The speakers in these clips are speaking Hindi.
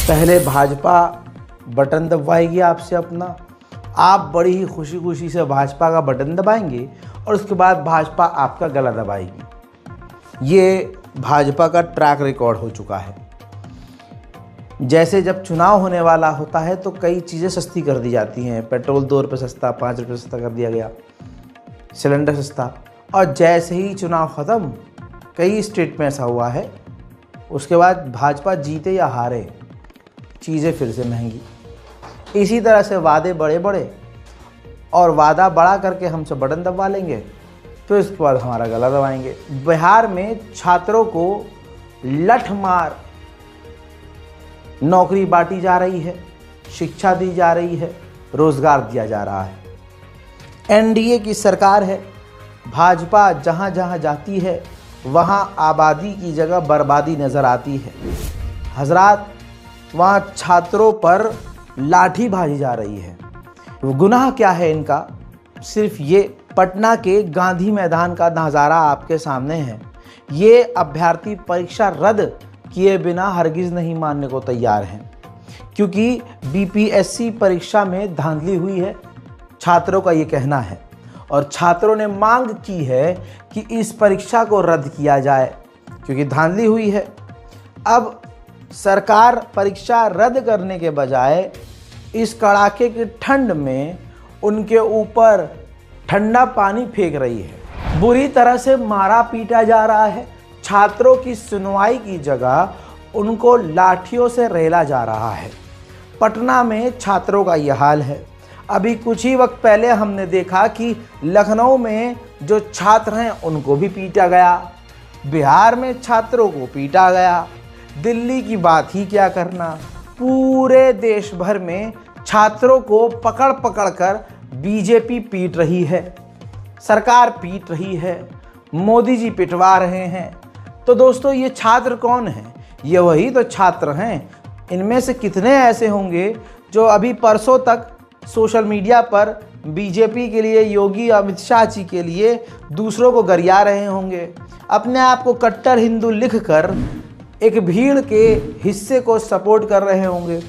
पहले भाजपा बटन दबाएगी आपसे अपना, आप बड़ी ही खुशी खुशी से भाजपा का बटन दबाएंगे और उसके बाद भाजपा आपका गला दबाएगी। ये भाजपा का ट्रैक रिकॉर्ड हो चुका है। जैसे जब चुनाव होने वाला होता है तो कई चीज़ें सस्ती कर दी जाती हैं। पेट्रोल 2 रुपये सस्ता, 5 रुपये सस्ता कर दिया गया, सिलेंडर सस्ता। और जैसे ही चुनाव ख़त्म, कई स्टेट में ऐसा हुआ है, उसके बाद भाजपा जीते या हारे, चीज़ें फिर से महंगी। इसी तरह से वादे बड़े बड़े और वादा बड़ा करके हमसे बटन दबा लेंगे, तो इसके बाद हमारा गला दबाएंगे। बिहार में छात्रों को लठमार नौकरी बांटी जा रही है, शिक्षा दी जा रही है, रोजगार दिया जा रहा है। एनडीए की सरकार है, भाजपा जहां जहां जाती है वहां आबादी की जगह बर्बादी नज़र आती है। हजरात, वहां छात्रों पर लाठी भाजी जा रही है। गुनाह क्या है इनका? सिर्फ ये पटना के गांधी मैदान का नज़ारा आपके सामने है। ये अभ्यर्थी परीक्षा रद्द किए बिना हरगिज़ नहीं मानने को तैयार हैं, क्योंकि बीपीएससी परीक्षा में धांधली हुई है, छात्रों का ये कहना है। और छात्रों ने मांग की है कि इस परीक्षा को रद्द किया जाए, क्योंकि धांधली हुई है। अब सरकार परीक्षा रद्द करने के बजाय इस कड़ाके की ठंड में उनके ऊपर ठंडा पानी फेंक रही है। बुरी तरह से मारा पीटा जा रहा है। छात्रों की सुनवाई की जगह उनको लाठियों से रेला जा रहा है। पटना में छात्रों का यह हाल है। अभी कुछ ही वक्त पहले हमने देखा कि लखनऊ में जो छात्र हैं उनको भी पीटा गया, बिहार में छात्रों को पीटा गया, दिल्ली की बात ही क्या करना। पूरे देश भर में छात्रों को पकड़ पकड़ कर बीजेपी पीट रही है, सरकार पीट रही है, मोदी जी पिटवा रहे हैं। तो दोस्तों, ये छात्र कौन हैं? ये वही तो छात्र हैं। इनमें से कितने ऐसे होंगे जो अभी परसों तक सोशल मीडिया पर बीजेपी के लिए, योगी अमित शाह जी के लिए दूसरों को गरिया रहे होंगे, अपने आप को कट्टर हिंदू लिखकर एक भीड़ के हिस्से को सपोर्ट कर रहे होंगे,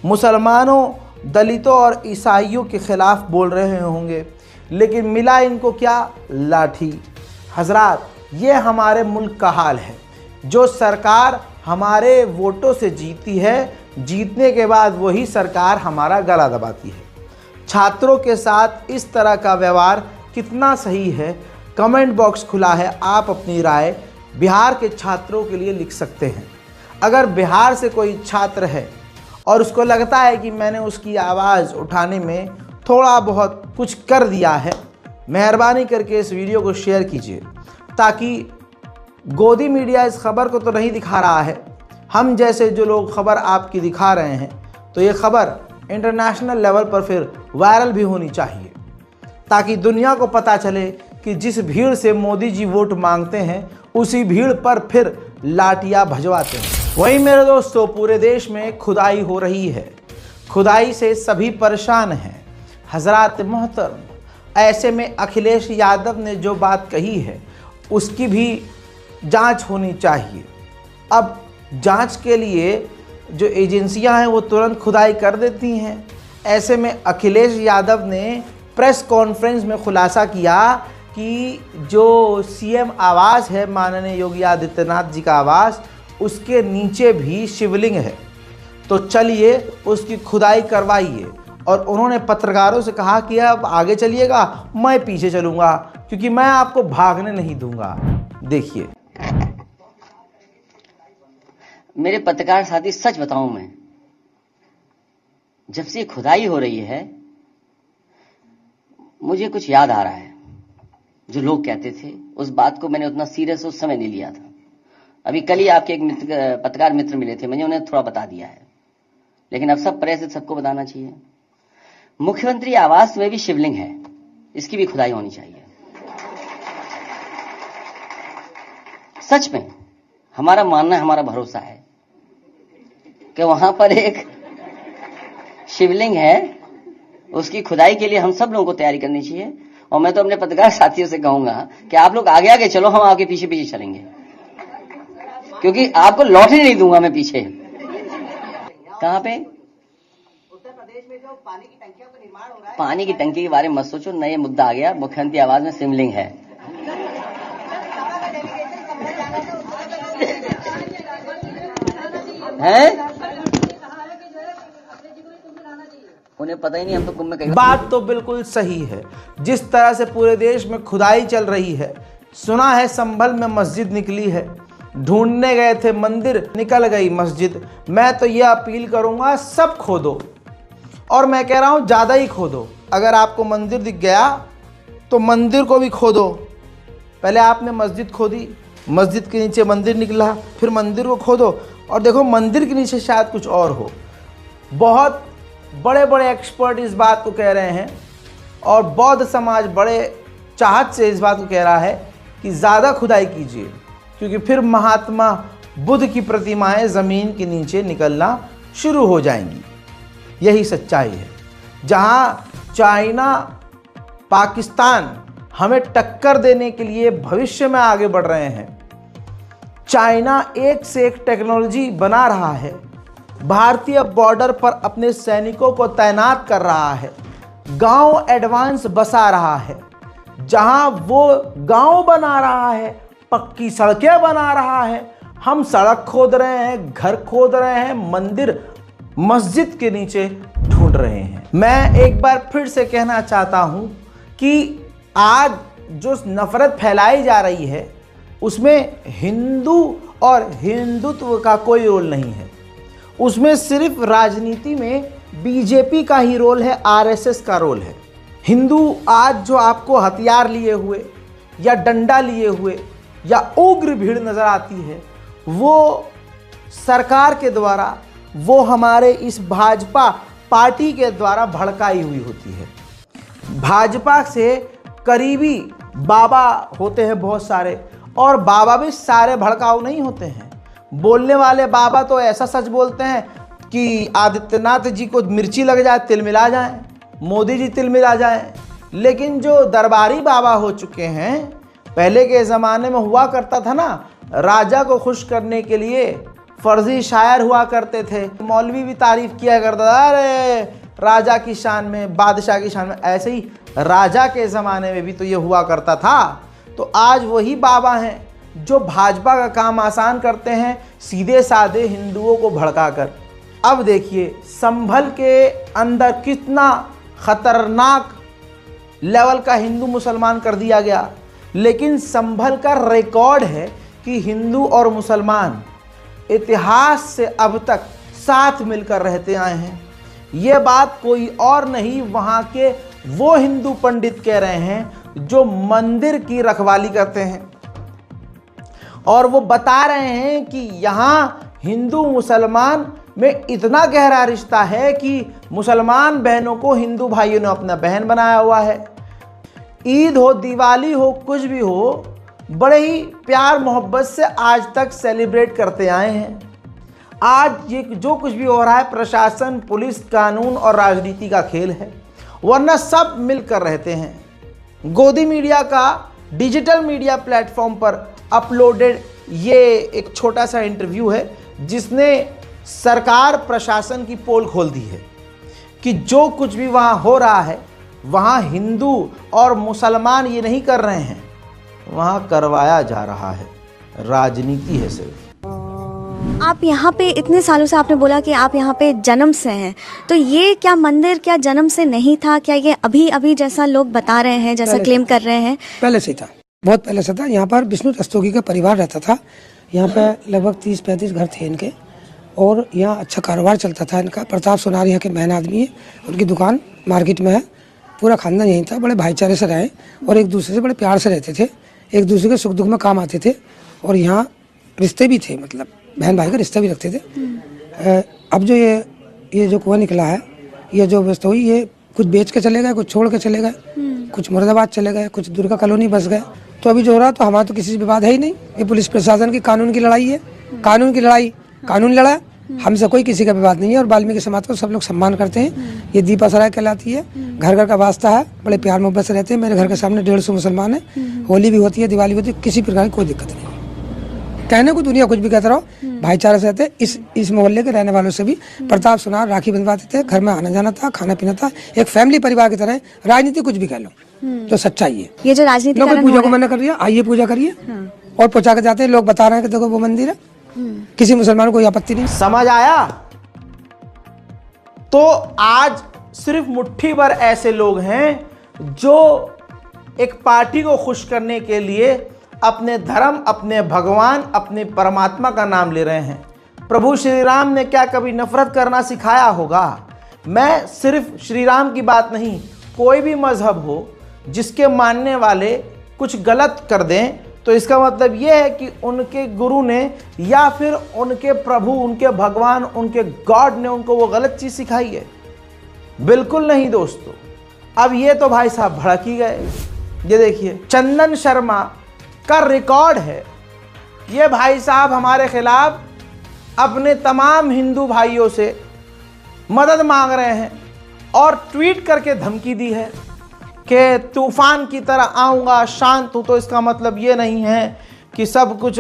मुसलमानों, दलितों और ईसाइयों के खिलाफ बोल रहे होंगे, लेकिन मिला इनको क्या? लाठी। हजरात, ये हमारे मुल्क का हाल है। जो सरकार हमारे वोटों से जीती है, जीतने के बाद वही सरकार हमारा गला दबाती है। छात्रों के साथ इस तरह का व्यवहार कितना सही है? कमेंट बॉक्स खुला है, आप अपनी राय बिहार के छात्रों के लिए लिख सकते हैं। अगर बिहार से कोई छात्र है और उसको लगता है कि मैंने उसकी आवाज़ उठाने में थोड़ा बहुत कुछ कर दिया है, मेहरबानी करके इस वीडियो को शेयर कीजिए, ताकि गोदी मीडिया इस खबर को तो नहीं दिखा रहा है, हम जैसे जो लोग खबर आपकी दिखा रहे हैं, तो ये खबर इंटरनेशनल लेवल पर फिर वायरल भी होनी चाहिए, ताकि दुनिया को पता चले कि जिस भीड़ से मोदी जी वोट मांगते हैं, उसी भीड़ पर फिर लाठियाँ भजवाते हैं। वहीं मेरे दोस्तों, पूरे देश में खुदाई हो रही है। खुदाई से सभी परेशान हैं। हजरात मोहतरम, ऐसे में अखिलेश यादव ने जो बात कही है उसकी भी जांच होनी चाहिए। अब जांच के लिए जो एजेंसियां हैं वो तुरंत खुदाई कर देती हैं। ऐसे में अखिलेश यादव ने प्रेस कॉन्फ्रेंस में खुलासा किया कि जो सीएम आवास है, माननीय योगी आदित्यनाथ जी का आवास, उसके नीचे भी शिवलिंग है, तो चलिए उसकी खुदाई करवाइए। और उन्होंने पत्रकारों से कहा कि अब आगे चलिएगा, मैं पीछे चलूँगा, क्योंकि मैं आपको भागने नहीं दूंगा। देखिए, मेरे पत्रकार साथी, सच बताऊं, मैं जब से खुदाई हो रही है मुझे कुछ याद आ रहा है। जो लोग कहते थे उस बात को मैंने उतना सीरियस उस समय नहीं लिया था। अभी कल ही आपके एक पत्रकार मित्र मिले थे, मैंने उन्हें थोड़ा बता दिया है, लेकिन अब सब प्रेस सबको बताना चाहिए। मुख्यमंत्री आवास में भी शिवलिंग है, इसकी भी खुदाई होनी चाहिए। सच में हमारा मानना है, हमारा भरोसा है कि वहां पर एक शिवलिंग है, उसकी खुदाई के लिए हम सब लोगों को तैयारी करनी चाहिए। और मैं तो अपने पत्रकार साथियों से कहूंगा कि आप लोग आगे आगे चलो, हम आपके पीछे पीछे चलेंगे, क्योंकि आपको लौटने नहीं दूंगा मैं पीछे। कहाँ पे? उत्तर प्रदेश में जो पानी की टंकियों का निर्माण हो रहा है, पानी की टंकी के बारे में मत सोचो, नया मुद्दा आ गया। मुख्यमंत्री आवास में शिवलिंग है। उन्हें पता ही नहीं, हम तो कुंभ में कई बात तो बिल्कुल सही है। जिस तरह से पूरे देश में खुदाई चल रही है, सुना है संभल में मस्जिद निकली है, ढूंढने गए थे मंदिर, निकल गई मस्जिद। मैं तो ये अपील करूंगा, सब खोदो, और मैं कह रहा हूं ज़्यादा ही खोदो। अगर आपको मंदिर दिख गया तो मंदिर को भी खोदो। पहले आपने मस्जिद खोदी, मस्जिद के नीचे मंदिर निकला, फिर मंदिर को खोदो और देखो मंदिर के नीचे शायद कुछ और हो। बहुत बड़े बड़े एक्सपर्ट इस बात को कह रहे हैं और बौद्ध समाज बड़े चाहत से इस बात को कह रहा है कि ज़्यादा खुदाई कीजिए, क्योंकि फिर महात्मा बुद्ध की प्रतिमाएं ज़मीन के नीचे निकलना शुरू हो जाएंगी। यही सच्चाई है। जहां चाइना, पाकिस्तान हमें टक्कर देने के लिए भविष्य में आगे बढ़ रहे हैं, चाइना एक से एक टेक्नोलॉजी बना रहा है, भारतीय बॉर्डर पर अपने सैनिकों को तैनात कर रहा है, गांव एडवांस बसा रहा है, जहां वो गांव बना रहा है, पक्की सड़कें बना रहा है, हम सड़क खोद रहे हैं, घर खोद रहे हैं, मंदिर मस्जिद के नीचे ढूंढ रहे हैं। मैं एक बार फिर से कहना चाहता हूं कि आज जो नफरत फैलाई जा रही है उसमें हिंदू और हिंदुत्व का कोई रोल नहीं है। उसमें सिर्फ राजनीति में बीजेपी का ही रोल है, आरएसएस का रोल है। हिंदू आज जो आपको हथियार लिए हुए या डंडा लिए हुए या उग्र भीड़ नजर आती है, वो सरकार के द्वारा, वो हमारे इस भाजपा पार्टी के द्वारा भड़काई हुई होती है। भाजपा से करीबी बाबा होते हैं बहुत सारे, और बाबा भी सारे भड़काऊ नहीं होते हैं। बोलने वाले बाबा तो ऐसा सच बोलते हैं कि आदित्यनाथ जी को मिर्ची लग जाए, तिल मिला जाए, मोदी जी तिल मिला जाए। लेकिन जो दरबारी बाबा हो चुके हैं, पहले के ज़माने में हुआ करता था ना, राजा को खुश करने के लिए फर्जी शायर हुआ करते थे, मौलवी भी तारीफ किया करता था, अरे राजा की शान में, बादशाह की शान में। ऐसे ही राजा के ज़माने में भी तो ये हुआ करता था। तो आज वही बाबा हैं जो भाजपा का काम आसान करते हैं, सीधे साधे हिंदुओं को भड़काकर। अब देखिए संभल के अंदर कितना खतरनाक लेवल का हिंदू मुसलमान कर दिया गया, लेकिन संभल का रिकॉर्ड है कि हिंदू और मुसलमान इतिहास से अब तक साथ मिलकर रहते आए हैं। ये बात कोई और नहीं, वहाँ के वो हिंदू पंडित कह रहे हैं जो मंदिर की रखवाली करते हैं, और वो बता रहे हैं कि यहाँ हिंदू मुसलमान में इतना गहरा रिश्ता है कि मुसलमान बहनों को हिंदू भाइयों ने अपना बहन बनाया हुआ है। ईद हो, दिवाली हो, कुछ भी हो, बड़े ही प्यार मोहब्बत से आज तक सेलिब्रेट करते आए हैं। आज ये जो कुछ भी हो रहा है, प्रशासन, पुलिस, कानून और राजनीति का खेल है, वरना सब मिलकर रहते हैं। गोदी मीडिया का डिजिटल मीडिया प्लेटफॉर्म पर अपलोडेड ये एक छोटा सा इंटरव्यू है जिसने सरकार प्रशासन की पोल खोल दी है कि जो कुछ भी वहाँ हो रहा है, वहाँ हिंदू और मुसलमान ये नहीं कर रहे हैं, वहाँ करवाया जा रहा है, राजनीति है सिर्फ। आप यहाँ पे इतने सालों से, आपने बोला कि आप यहाँ पे जन्म से हैं, तो ये क्या मंदिर क्या जन्म से नहीं था? क्या ये अभी अभी जैसा लोग बता रहे हैं, जैसा क्लेम कर रहे हैं? पहले से था, बहुत पहले से था। यहाँ पर विष्णु रस्तोगी का परिवार रहता था। यहाँ पे लगभग 30-35 घर थे इनके, और यहाँ अच्छा कारोबार चलता था इनका। प्रताप सोनार यहाँ के मेन आदमी है, उनकी दुकान मार्केट में है। पूरा खानदान यहीं था, बड़े भाईचारे से रहे और एक दूसरे से बड़े प्यार से रहते थे, एक दूसरे के सुख दुख में काम आते थे, और यहाँ रिश्ते भी थे, मतलब बहन भाई का रिश्ता भी रखते थे। अब जो ये जो कुआं निकला है, ये जो व्यवस्था हुई, ये कुछ बेच के चले गए, कुछ छोड़ के चले गए, कुछ मुरादाबाद चले गए, कुछ दुर्गा कॉलोनी बस गए। तो अभी जो हो रहा, तो हमारा तो किसी से विवाद है ही नहीं। ये पुलिस प्रशासन की कानून की लड़ाई है, कानून की लड़ाई, कानून लड़ा, हमसे कोई किसी का विवाद नहीं है। और वाल्मीकि समाज को सब लोग सम्मान करते हैं। ये दीपा सराय कहलाती है, घर घर का वास्ता है, बड़े प्यार मोहब्बत से रहते हैं। मेरे घर के सामने 150 मुसलमान है, होली भी होती है, दिवाली भी होती है, किसी प्रकार की कोई दिक्कत नहीं। कहने को दुनिया कुछ भी कहते रहो, भाईचारे से रहते। इस मोहल्ले के रहने वालों से भी प्रताप सोनार राखी बंधवाते थे, घर में आना जाना था, खाना पीना था, एक फैमिली परिवार की तरह। राजनीति कुछ भी कह लो, तो सच्चाई है। ये जो राजनीति लोग पूजा को मना कर दिया, आइए पूजा करिए, और पहुंचा के जाते हैं। लोग बता रहे हैं कि देखो वो मंदिर है, किसी मुसलमान को कोई आपत्ति नहीं। समझ आया? तो आज सिर्फ मुट्ठी भर ऐसे लोग हैं जो एक पार्टी को खुश करने के लिए अपने धर्म, अपने भगवान, अपने परमात्मा का नाम ले रहे हैं। प्रभु श्री राम ने क्या कभी नफरत करना सिखाया होगा? मैं सिर्फ श्री राम की बात नहीं, कोई भी मजहब हो जिसके मानने वाले कुछ गलत कर दें तो इसका मतलब यह है कि उनके गुरु ने या फिर उनके प्रभु, उनके भगवान, उनके गॉड ने उनको वो गलत चीज़ सिखाई है। बिल्कुल नहीं दोस्तों। अब ये तो भाई साहब भड़क ही गए। ये देखिए, चंदन शर्मा का रिकॉर्ड है, ये भाई साहब हमारे खिलाफ अपने तमाम हिंदू भाइयों से मदद मांग रहे हैं और ट्वीट करके धमकी दी है कि तूफान की तरह आऊँगा, शांत हूँ, तो इसका मतलब ये नहीं है कि सब कुछ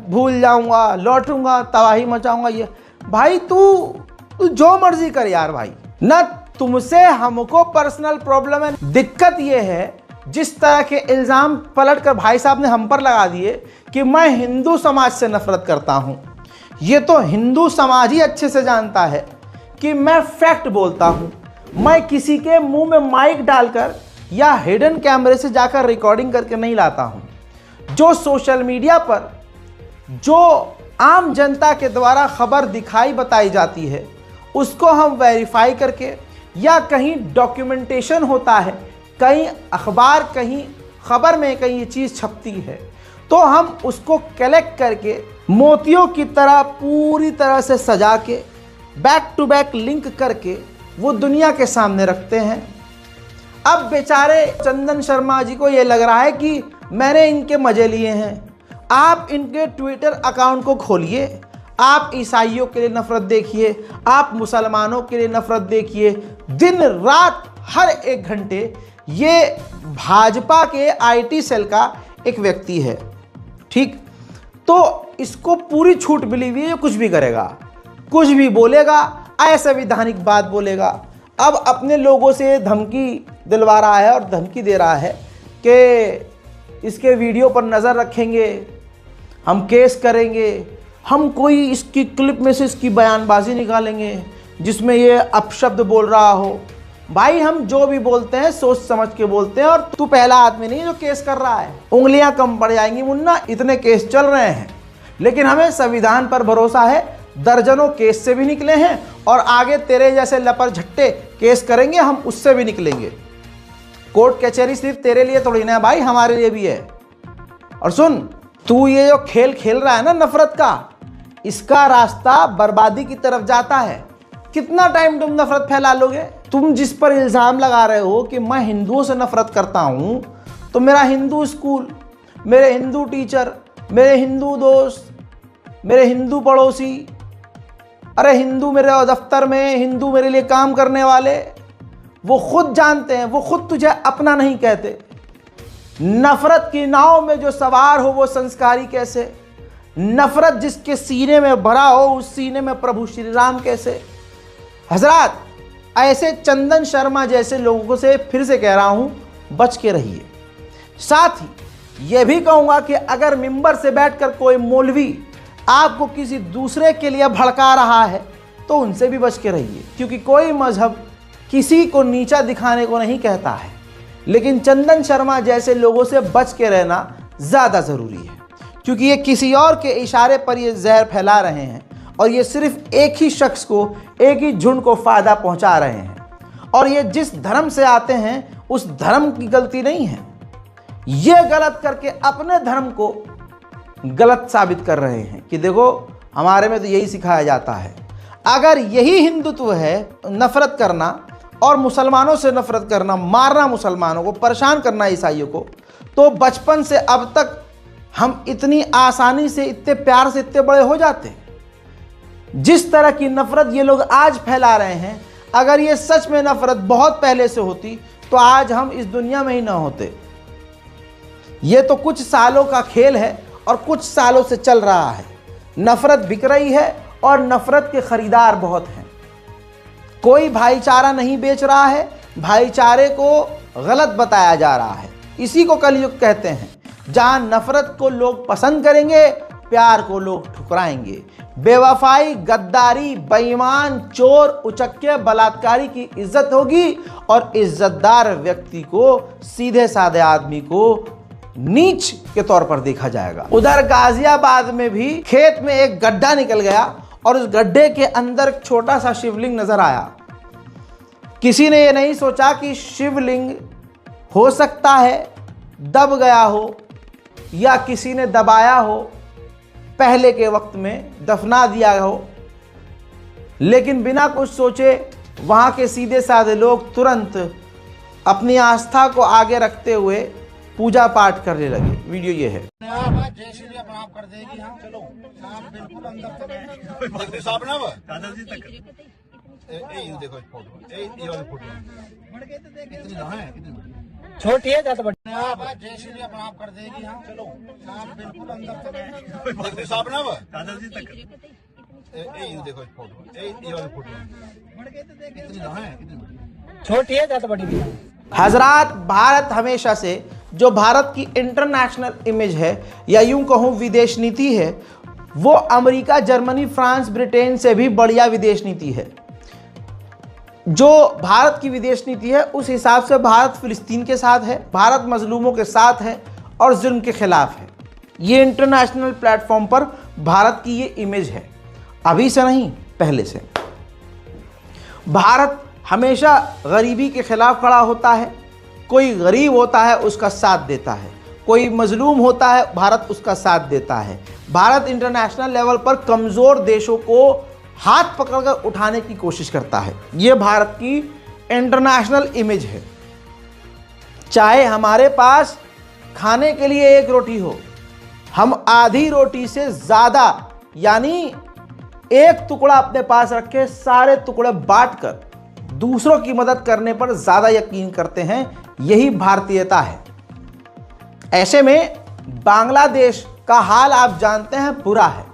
भूल जाऊँगा, लौटूंगा, तबाही मचाऊँगा। ये भाई तू जो मर्जी कर यार भाई, ना तुमसे हमको पर्सनल प्रॉब्लम है। दिक्कत ये है जिस तरह के इल्ज़ाम पलट कर भाई साहब ने हम पर लगा दिए कि मैं हिंदू समाज से नफरत करता हूँ। ये तो हिंदू समाज ही अच्छे से जानता है कि मैं फैक्ट बोलता हूँ। मैं किसी के मुंह में माइक डालकर या हिडन कैमरे से जाकर रिकॉर्डिंग करके नहीं लाता हूँ। जो सोशल मीडिया पर जो आम जनता के द्वारा खबर दिखाई बताई जाती है उसको हम वेरीफाई करके, या कहीं डॉक्यूमेंटेशन होता है, कहीं अखबार, कहीं खबर में कहीं ये चीज़ छपती है, तो हम उसको कलेक्ट करके मोतियों की तरह पूरी तरह से सजा के बैक टू बैक लिंक करके वो दुनिया के सामने रखते हैं। अब बेचारे चंदन शर्मा जी को ये लग रहा है कि मैंने इनके मजे लिए हैं। आप इनके ट्विटर अकाउंट को खोलिए, आप ईसाइयों के लिए नफरत देखिए, आप मुसलमानों के लिए नफरत देखिए। दिन रात हर एक घंटे ये भाजपा के आईटी सेल का एक व्यक्ति है, ठीक, तो इसको पूरी छूट मिली हुई है, ये कुछ भी करेगा, कुछ भी बोलेगा, असंवैधानिक बात बोलेगा। अब अपने लोगों से धमकी दिलवा रहा है और धमकी दे रहा है कि इसके वीडियो पर नज़र रखेंगे, हम केस करेंगे, हम कोई इसकी क्लिप में से इसकी बयानबाजी निकालेंगे जिसमें ये अपशब्द बोल रहा हो। भाई हम जो भी बोलते हैं सोच समझ के बोलते हैं, और तू पहला आदमी नहीं जो केस कर रहा है। उंगलियां कम पड़ जाएंगी मुन्ना, इतने केस चल रहे हैं, लेकिन हमें संविधान पर भरोसा है। दर्जनों केस से भी निकले हैं और आगे तेरे जैसे लपर झट्टे केस करेंगे, हम उससे भी निकलेंगे। कोर्ट कचहरी सिर्फ तेरे लिए थोड़ी ना है भाई, हमारे लिए भी है। और सुन, तू ये जो खेल खेल रहा है ना नफरत का, इसका रास्ता बर्बादी की तरफ जाता है। कितना टाइम तुम नफरत फैला लोगे? तुम जिस पर इल्ज़ाम लगा रहे हो कि मैं हिंदुओं से नफरत करता हूँ, तो मेरा हिंदू स्कूल, मेरे हिंदू टीचर, मेरे हिंदू दोस्त, मेरे हिंदू पड़ोसी, अरे हिंदू मेरे दफ्तर में, हिंदू मेरे लिए काम करने वाले, वो खुद जानते हैं, वो खुद तुझे अपना नहीं कहते। नफरत की नाव में जो सवार हो वो संस्कारी कैसे? नफरत जिसके सीने में भरा हो उस सीने में प्रभु श्री राम कैसे? हजरात, ऐसे चंदन शर्मा जैसे लोगों से फिर से कह रहा हूं, बच के रहिए। साथ ही यह भी कहूंगा कि अगर मिंबर से बैठकर कोई मौलवी आपको किसी दूसरे के लिए भड़का रहा है तो उनसे भी बच के रहिए, क्योंकि कोई मजहब किसी को नीचा दिखाने को नहीं कहता है, लेकिन चंदन शर्मा जैसे लोगों से बच के रहना ज़्यादा ज़रूरी है, क्योंकि ये किसी और के इशारे पर ये जहर फैला रहे हैं और ये सिर्फ एक ही शख्स को, एक ही झुंड को फ़ायदा पहुंचा रहे हैं। और ये जिस धर्म से आते हैं उस धर्म की गलती नहीं है, ये गलत करके अपने धर्म को गलत साबित कर रहे हैं कि देखो हमारे में तो यही सिखाया जाता है। अगर यही हिंदुत्व है, नफरत करना और मुसलमानों से नफरत करना, मारना मुसलमानों को, परेशान करना ईसाइयों को, तो बचपन से अब तक हम इतनी आसानी से, इतने प्यार से इतने बड़े हो जाते। जिस तरह की नफरत ये लोग आज फैला रहे हैं, अगर ये सच में नफरत बहुत पहले से होती तो आज हम इस दुनिया में ही ना होते। ये तो कुछ सालों का खेल है और कुछ सालों से चल रहा है। नफरत बिक रही है और नफरत के खरीदार बहुत हैं। कोई भाईचारा नहीं बेच रहा है, भाईचारे को गलत बताया जा रहा है। इसी को कलयुग कहते हैं, जहां नफरत को लोग पसंद करेंगे, प्यार को लोग ठुकराएंगे। बेवफाई, गद्दारी, बेईमान, चोर, उचक्के, बलात्कारी की इज्जत होगी और इज्जतदार व्यक्ति को, सीधे साधे आदमी को नीच के तौर पर देखा जाएगा। उधर गाजियाबाद में भी खेत में एक गड्ढा निकल गया और उस गड्ढे के अंदर एक छोटा सा शिवलिंग नजर आया। किसी ने यह नहीं सोचा कि शिवलिंग हो सकता है दब गया हो या किसी ने दबाया हो, पहले के वक्त में दफना दिया हो, लेकिन बिना कुछ सोचे वहां के सीधे साधे लोग तुरंत अपनी आस्था को आगे रखते हुए पूजा पाठ करने लगे। वीडियो ये है। कर देगी। हम चलो आप बिल्कुल अंदर तक साहब ना दादाजी तक ये देखो फोटो ये वाली फोटो कितनी है, कितनी छोटी है ज्यादा बड़ी। आप जय श्री राम आप कर देगी। हम चलो आप बिल्कुल अंदर तक साहब ना दादाजी तक ये देखो फोटो ये वाली फोटो कितनी है, कितनी छोटी है ज्यादा बड़ी। हजरात, भारत हमेशा से जो भारत की इंटरनेशनल इमेज है या यूं कहूं विदेश नीति है, वो अमेरिका, जर्मनी, फ्रांस, ब्रिटेन से भी बढ़िया विदेश नीति है। जो भारत की विदेश नीति है उस हिसाब से भारत फिलिस्तीन के साथ है, भारत मजलूमों के साथ है और जुल्म के खिलाफ है। ये इंटरनेशनल प्लेटफॉर्म पर भारत की ये इमेज है, अभी से नहीं पहले से। भारत हमेशा गरीबी के खिलाफ खड़ा होता है। कोई गरीब होता है उसका साथ देता है, कोई मजलूम होता है भारत उसका साथ देता है। भारत इंटरनेशनल लेवल पर कमज़ोर देशों को हाथ पकड़कर उठाने की कोशिश करता है। ये भारत की इंटरनेशनल इमेज है। चाहे हमारे पास खाने के लिए एक रोटी हो, हम आधी रोटी से ज़्यादा यानी एक टुकड़ा अपने पास रखे सारे टुकड़े बांटकर दूसरों की मदद करने पर ज़्यादा यकीन करते हैं। यही भारतीयता है। ऐसे में बांग्लादेश का हाल आप जानते हैं बुरा है।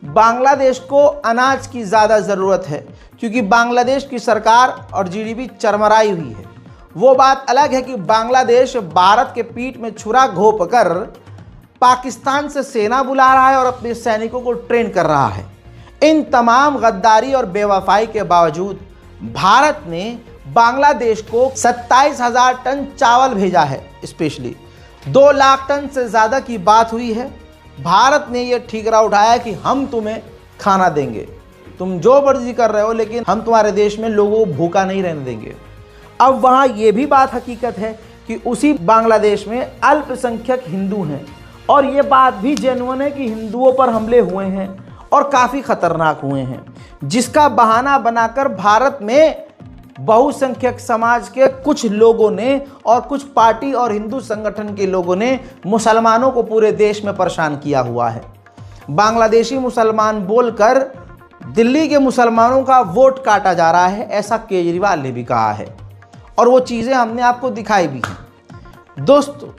बांग्लादेश को अनाज की ज़्यादा ज़रूरत है क्योंकि बांग्लादेश की सरकार और जीडीपी चरमराई हुई है। वो बात अलग है कि बांग्लादेश भारत के पीठ में छुरा घोंप कर पाकिस्तान से सेना बुला रहा है और अपने सैनिकों को ट्रेन कर रहा है। इन तमाम गद्दारी और बेवफाई के बावजूद भारत ने बांग्लादेश को 27,000 टन चावल भेजा है। स्पेशली 2 लाख टन से ज़्यादा की बात हुई है। भारत ने यह ठीकरा उठाया कि हम तुम्हें खाना देंगे, तुम जो मर्जी कर रहे हो, लेकिन हम तुम्हारे देश में लोगों को भूखा नहीं रहने देंगे। अब वहाँ ये भी बात हकीकत है कि उसी बांग्लादेश में अल्पसंख्यक हिंदू हैं और ये बात भी जेन्युइन है कि हिंदुओं पर हमले हुए हैं और काफ़ी खतरनाक हुए हैं, जिसका बहाना बनाकर भारत में बहुसंख्यक समाज के कुछ लोगों ने और कुछ पार्टी और हिंदू संगठन के लोगों ने मुसलमानों को पूरे देश में परेशान किया हुआ है। बांग्लादेशी मुसलमान बोलकर दिल्ली के मुसलमानों का वोट काटा जा रहा है, ऐसा केजरीवाल ने भी कहा है और वो चीज़ें हमने आपको दिखाई भी हैं। दोस्तों,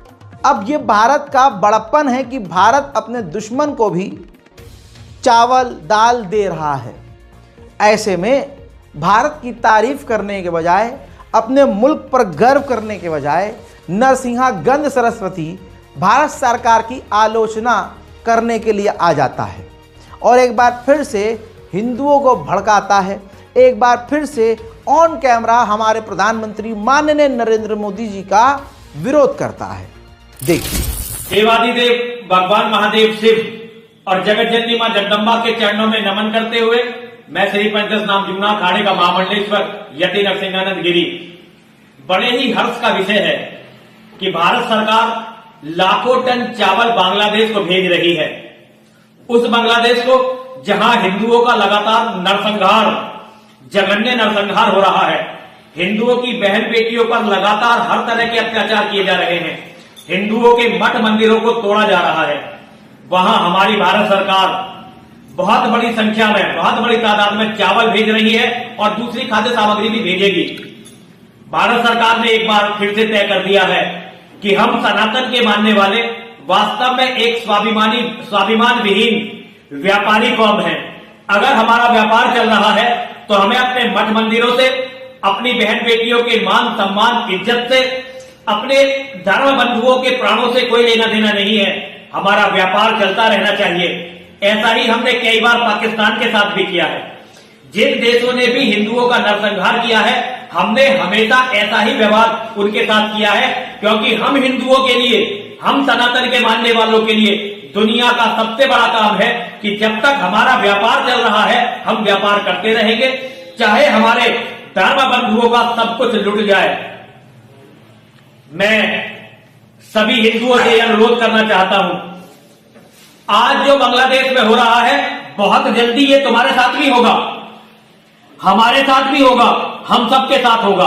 अब ये भारत का बड़प्पन है कि भारत अपने दुश्मन को भी चावल दाल दे रहा है। ऐसे में भारत की तारीफ करने के बजाय, अपने मुल्क पर गर्व करने के बजाय नरसिंहा गंध सरस्वती भारत सरकार की आलोचना करने के लिए आ जाता है और एक बार फिर से हिंदुओं को भड़काता है। एक बार फिर से ऑन कैमरा हमारे प्रधानमंत्री माननीय नरेंद्र मोदी जी का विरोध करता है। देखिए, देवादिदेव भगवान महादेव शिव और जगत जननी मां जगदम्बा के चरणों में नमन करते हुए मैं श्री पंचदश नाम जुगना अखाड़े का महामंडलेश्वर यति नरसिंहानंद गिरी। बड़े ही हर्ष का विषय है कि भारत सरकार लाखों टन चावल बांग्लादेश को भेज रही है। उस बांग्लादेश को जहां हिंदुओं का लगातार नरसंहार, जघन्य नरसंहार हो रहा है। हिंदुओं की बहन बेटियों पर लगातार हर तरह के अत्याचार किए जा रहे हैं। हिंदुओं के मठ मंदिरों को तोड़ा जा रहा है। वहां हमारी भारत सरकार बहुत बड़ी संख्या में, बहुत बड़ी तादाद में चावल भेज रही है और दूसरी खाद्य सामग्री भी भेजेगी। भारत सरकार ने एक बार फिर से तय कर दिया है कि हम सनातन के मानने वाले वास्तव में एक स्वाभिमान विहीन व्यापारी कौम है। अगर हमारा व्यापार चल रहा है तो हमें अपने मठ मंदिरों से, अपनी बहन बेटियों के मान सम्मान इज्जत से, अपने धर्म बंधुओं के प्राणों से कोई लेना देना नहीं है। हमारा व्यापार चलता रहना चाहिए। ऐसा ही हमने कई बार पाकिस्तान के साथ भी किया है। जिन देशों ने भी हिंदुओं का नरसंहार किया है, हमने हमेशा ऐसा ही व्यवहार उनके साथ किया है, क्योंकि हम हिंदुओं के लिए, हम सनातन के मानने वालों के लिए दुनिया का सबसे बड़ा काम है कि जब तक हमारा व्यापार चल रहा है हम व्यापार करते रहेंगे, चाहे हमारे धर्म बंधुओं का सब कुछ लुट जाए। मैं सभी हिंदुओं से अनुरोध करना चाहता हूं, आज जो बांग्लादेश में हो रहा है बहुत जल्दी ये तुम्हारे साथ भी होगा, हमारे साथ भी होगा, हम सबके साथ होगा।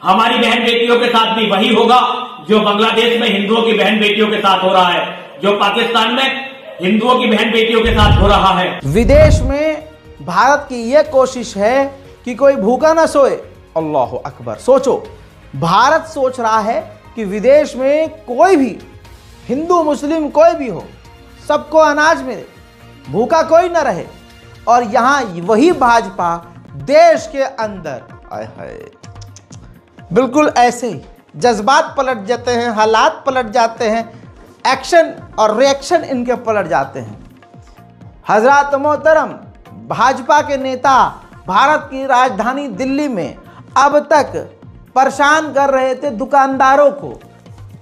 हमारी बहन बेटियों के साथ भी वही होगा जो बांग्लादेश में हिंदुओं की बहन बेटियों के साथ हो रहा है, जो पाकिस्तान में हिंदुओं की बहन बेटियों के साथ हो रहा है। विदेश में भारत की यह कोशिश है कि कोई भूखा ना सोए। अल्लाह अकबर। सोचो, भारत सोच रहा है कि विदेश में कोई भी हिंदू मुस्लिम कोई भी हो, सबको अनाज मिले, भूखा कोई ना रहे। और यहाँ वही भाजपा देश के अंदर आय हाय बिल्कुल ऐसे ही जज्बात पलट जाते हैं, हालात पलट जाते हैं, एक्शन और रिएक्शन इनके पलट जाते हैं। हजरत मोहतरम, भाजपा के नेता भारत की राजधानी दिल्ली में अब तक परेशान कर रहे थे दुकानदारों को।